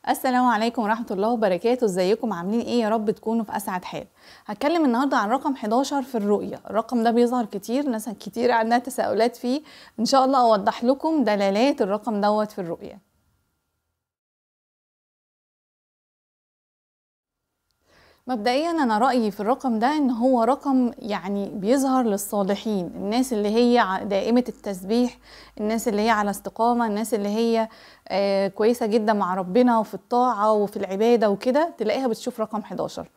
السلام عليكم ورحمة الله وبركاته. ازيكم عاملين ايه؟ يا رب تكونوا في اسعد حال. هتكلم النهارده عن رقم 11 في الرؤية. الرقم ده بيظهر كتير، ناس كتير عندها تساؤلات فيه. ان شاء الله اوضح لكم دلالات الرقم دوت في الرؤية. مبدئيا انا رأيي في الرقم ده ان هو رقم يعني بيظهر للصالحين، الناس اللي هي دائمة التسبيح، الناس اللي هي على استقامة، الناس اللي هي كويسة جدا مع ربنا وفي الطاعة وفي العبادة وكده، تلاقيها بتشوف رقم 11.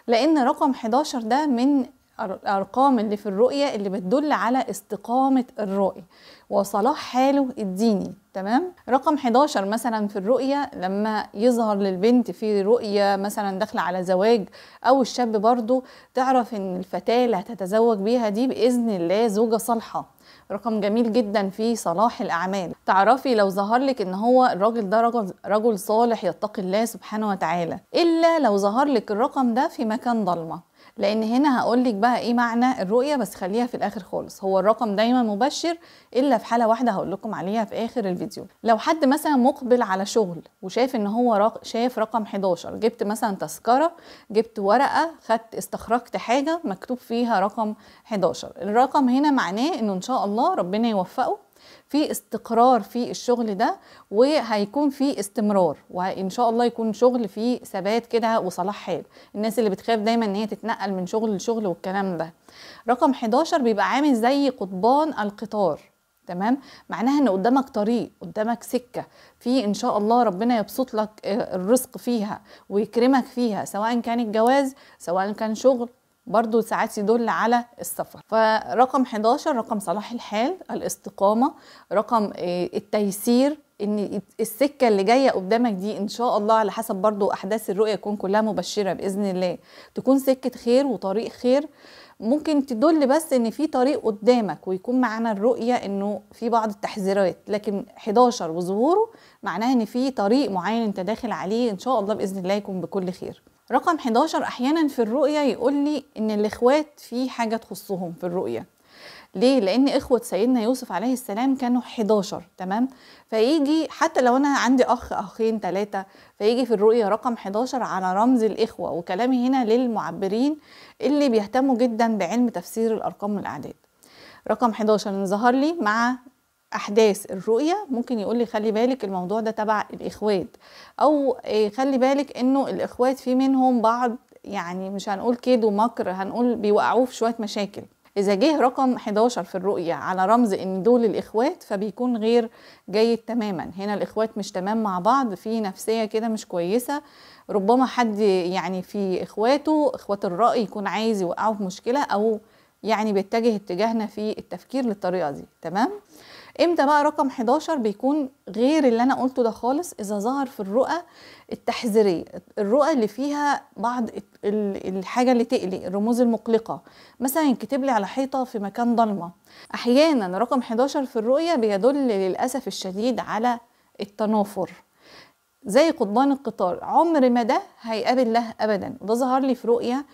لان رقم 11 ده من الارقام اللي في الرؤية اللي بتدل على استقامة الرائي وصلاح حاله الديني. تمام. رقم 11 مثلا في الرؤية لما يظهر للبنت في رؤية مثلا داخلة على زواج، او الشاب برضو، تعرف ان الفتاة اللي هتتزوج بيها دي بإذن الله زوجة صالحة. رقم جميل جدا في صلاح الأعمال. تعرفي لو ظهر لك ان هو الراجل ده رجل صالح يتقي الله سبحانه وتعالى، الا لو ظهر لك الرقم ده في مكان ضلمة. لان هنا هقول لك بقى ايه معنى الرؤية، بس خليها في الاخر خالص. هو الرقم دايما مبشر الا في حالة واحدة هقول لكم عليها في اخر الفيديو. لو حد مثلا مقبل على شغل وشايف ان هو شايف رقم 11، جبت مثلا تذكرة، جبت ورقة، خدت استخرجت حاجة مكتوب فيها رقم 11، الرقم هنا معناه انه ان شاء الله ربنا يوفقه في استقرار في الشغل ده، وهيكون في استمرار، وان شاء الله يكون شغل فيه ثبات كده وصلاح حال. الناس اللي بتخاف دايما ان هي تتنقل من شغل لشغل والكلام ده، رقم 11 بيبقى عامل زي قضبان القطار. تمام. معناها ان قدامك طريق، قدامك سكة في ان شاء الله ربنا يبسط لك الرزق فيها ويكرمك فيها، سواء كان الجواز سواء كان شغل، برضو ساعات يدل على السفر. فرقم 11 رقم صلاح الحال، الاستقامة، رقم التيسير، ان السكة اللي جاية قدامك دي ان شاء الله على حسب برضو احداث الرؤية تكون كلها مبشرة بإذن الله، تكون سكة خير وطريق خير. ممكن تدل بس ان في طريق قدامك ويكون معنا الرؤية انه في بعض التحذيرات، لكن 11 وظهوره معناه ان في طريق معين انت داخل عليه ان شاء الله بإذن الله يكون بكل خير. رقم 11 احيانا في الرؤية يقول لي ان الاخوات في حاجة تخصهم في الرؤية. ليه؟ لان اخوة سيدنا يوسف عليه السلام كانوا 11. تمام. فيجي حتى لو انا عندي اخ اخين 3، فيجي في الرؤية رقم 11 على رمز الاخوة. وكلامي هنا للمعبرين اللي بيهتموا جدا بعلم تفسير الارقام والاعداد. رقم 11 ظهر لي مع احداث الرؤية ممكن يقول لي خلي بالك الموضوع ده تبع الاخوات، او خلي بالك انه الاخوات في منهم بعض، يعني مش هنقول كيد ومكر، هنقول بيوقعوه في شوية مشاكل. إذا جه رقم 11 في الرؤية على رمز إن دول الإخوات فبيكون غير جيد تماما. هنا الإخوات مش تمام مع بعض، في نفسية كده مش كويسة. ربما حد يعني في إخوات الرأي يكون عايز يوقعه في مشكلة، أو يعني بيتجه اتجاهنا في التفكير للطريقة دي. تمام. امتى بقى رقم 11 بيكون غير اللي انا قلته ده خالص؟ اذا ظهر في الرؤى التحذيريه، الرؤى اللي فيها بعض الحاجه اللي تقلق، الرموز المقلقه، مثلا ينكتب لي على حيطه في مكان ضلمه. احيانا رقم 11 في الرؤيه بيدل للاسف الشديد على التنافر، زي قضبان القطار، عمر ما ده هيقابل له ابدا. وده ظهر لي في رؤية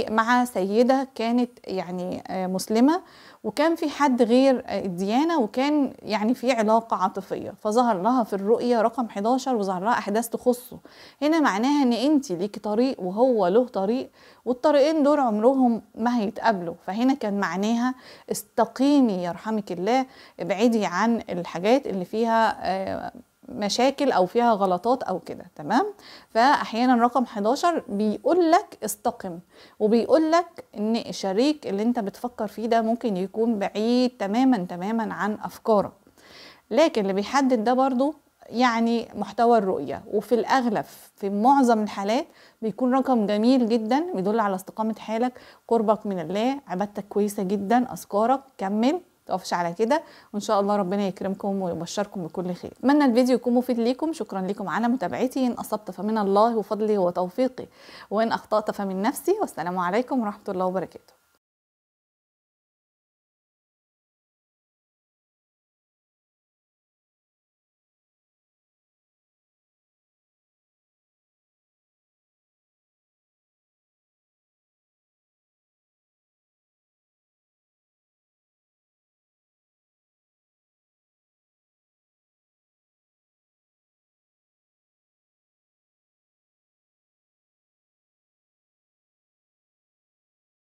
مع سيدة كانت يعني مسلمة، وكان في حد غير الديانة، وكان يعني في علاقة عاطفية، فظهر لها في الرؤية رقم 11 وظهر لها احداث تخصه. هنا معناها ان انت ليكي طريق وهو له طريق، والطريقين دول عمرهم ما هيتقابلوا. فهنا كان معناها استقيمي يرحمك الله، ابعدي عن الحاجات اللي فيها مشاكل او فيها غلطات او كده. تمام. فاحيانا رقم 11 بيقول لك استقم، وبيقول لك ان الشريك اللي انت بتفكر فيه ده ممكن يكون بعيد تماما عن افكارك. لكن اللي بيحدد ده برضو يعني محتوى الرؤية، وفي الأغلب في معظم الحالات بيكون رقم جميل جدا بيدل على استقامة حالك، قربك من الله، عبادتك كويسة جدا، أذكارك. كمل، متقفش على كده، وان شاء الله ربنا يكرمكم ويبشركم بكل خير. اتمنى الفيديو يكون مفيد ليكم. شكرا لكم على متابعتي. ان اصبت فمن الله وفضله وتوفيقي، وان اخطأت فمن نفسي. والسلام عليكم ورحمة الله وبركاته.